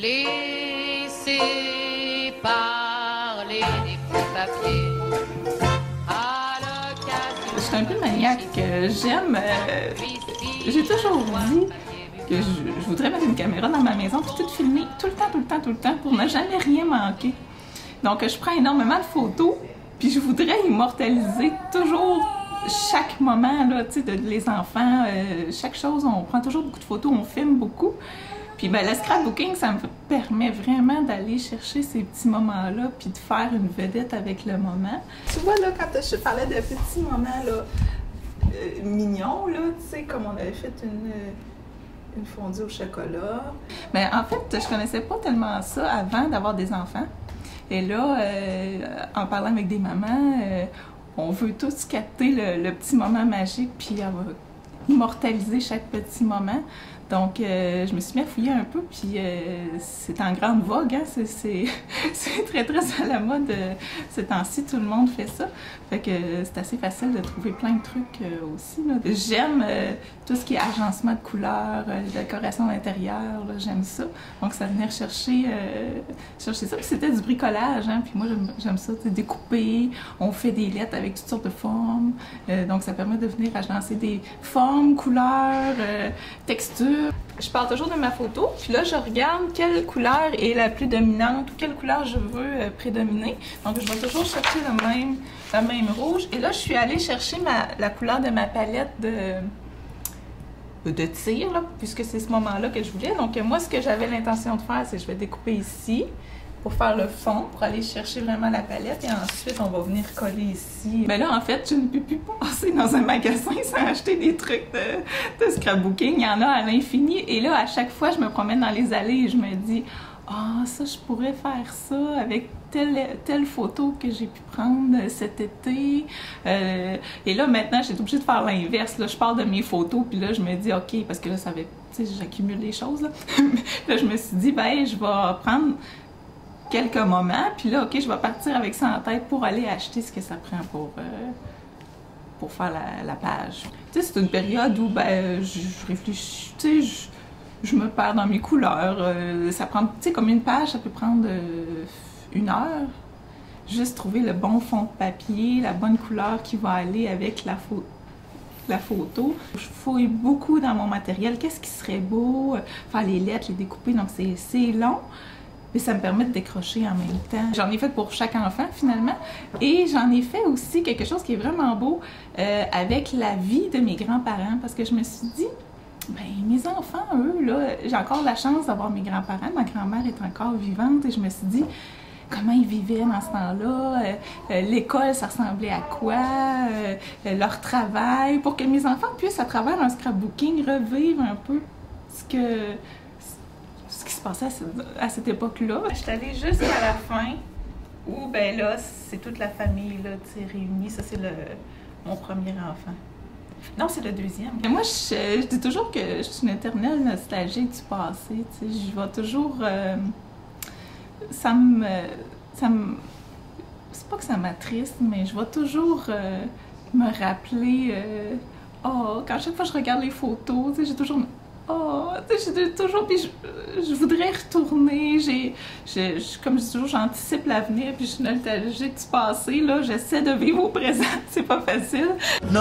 Laissez parler des petits papiers à l'occasion. Je suis un peu maniaque. J'aime. J'ai toujours dit que je voudrais mettre une caméra dans ma maison puis tout filmer tout le temps pour ne jamais rien manquer. Donc je prends énormément de photos puis je voudrais immortaliser toujours chaque moment là, tu sais, de les enfants, chaque chose. On prend toujours beaucoup de photos, on filme beaucoup. Puis ben, le scrapbooking, ça me permet vraiment d'aller chercher ces petits moments-là puis de faire une vedette avec le moment. Tu vois, là, quand je parlais de petits moments là, mignons, là, tu sais, comme on avait fait une fondue au chocolat. Mais en fait, je connaissais pas tellement ça avant d'avoir des enfants. Et là, en parlant avec des mamans, on veut tous capter le petit moment magique puis immortaliser chaque petit moment. Donc, je me suis mis à fouiller un peu, puis c'est en grande vogue, hein? C'est très à la mode. Ces temps-ci, tout le monde fait ça. Fait que c'est assez facile de trouver plein de trucs aussi. J'aime tout ce qui est agencement de couleurs, décoration d'intérieur, j'aime ça. Donc, ça venait chercher ça. Puis c'était du bricolage, hein? Puis moi, j'aime ça, découper. On fait des lettres avec toutes sortes de formes. Donc, ça permet de venir agencer des formes, couleurs, textures. Je pars toujours de ma photo, puis là, je regarde quelle couleur est la plus dominante ou quelle couleur je veux prédominer. Donc, je vais toujours chercher le même rouge. Et là, je suis allée chercher la couleur de ma palette de cire, là, puisque c'est ce moment-là que je voulais. Donc, moi, ce que j'avais l'intention de faire, c'est que je vais découper ici pour faire le fond, pour aller chercher vraiment la palette, et ensuite on va venir coller ici. Mais là, en fait, je ne peux plus passer dans un magasin sans acheter des trucs de scrapbooking. Il y en a à l'infini, et là, à chaque fois, je me promène dans les allées et je me dis « Ah, ça, je pourrais faire ça avec telle photo que j'ai pu prendre cet été. » Et là, maintenant, j'ai été obligée de faire l'inverse. Là, je parle de mes photos, puis là, je me dis « Ok, parce que là, ça va, tu sais, j'accumule les choses, là. » Là, je me suis dit « Ben, je vais prendre quelques moments, puis là, ok, je vais partir avec ça en tête pour aller acheter ce que ça prend pour faire la page. Tu sais, c'est une période où, ben, je réfléchis, tu sais, je me perds dans mes couleurs. Ça prend, tu sais, comme une page, ça peut prendre 1 heure. Juste trouver le bon fond de papier, la bonne couleur qui va aller avec la photo. Je fouille beaucoup dans mon matériel. Qu'est-ce qui serait beau? Faire les lettres, les découper, donc c'est long. Mais ça me permet de décrocher en même temps. J'en ai fait pour chaque enfant, finalement. Et j'en ai fait aussi quelque chose qui est vraiment beau avec la vie de mes grands-parents. Parce que je me suis dit, ben mes enfants, eux, là, j'ai encore la chance d'avoir mes grands-parents. Ma grand-mère est encore vivante. Et je me suis dit, comment ils vivaient dans ce temps-là, l'école, ça ressemblait à quoi, leur travail, pour que mes enfants puissent, à travers un scrapbooking, revivre un peu ce qui se passait à cette époque-là. Je suis allée jusqu'à la fin, où, ben là, c'est toute la famille, là, tu sais, réunie. Ça, c'est mon premier enfant. Non, c'est le deuxième. Et moi, je dis toujours que je suis une éternelle nostalgique du passé, tu sais. Je vais toujours... c'est pas que ça m'attriste, mais je vais toujours me rappeler... oh, quand chaque fois que je regarde les photos, tu sais, j'ai toujours... Oh, j'ai toujours, puis je voudrais retourner, comme je dis toujours, j'anticipe l'avenir, puis je suis nostalgique du passé, là, j'essaie de vivre au présent, c'est pas facile. Non!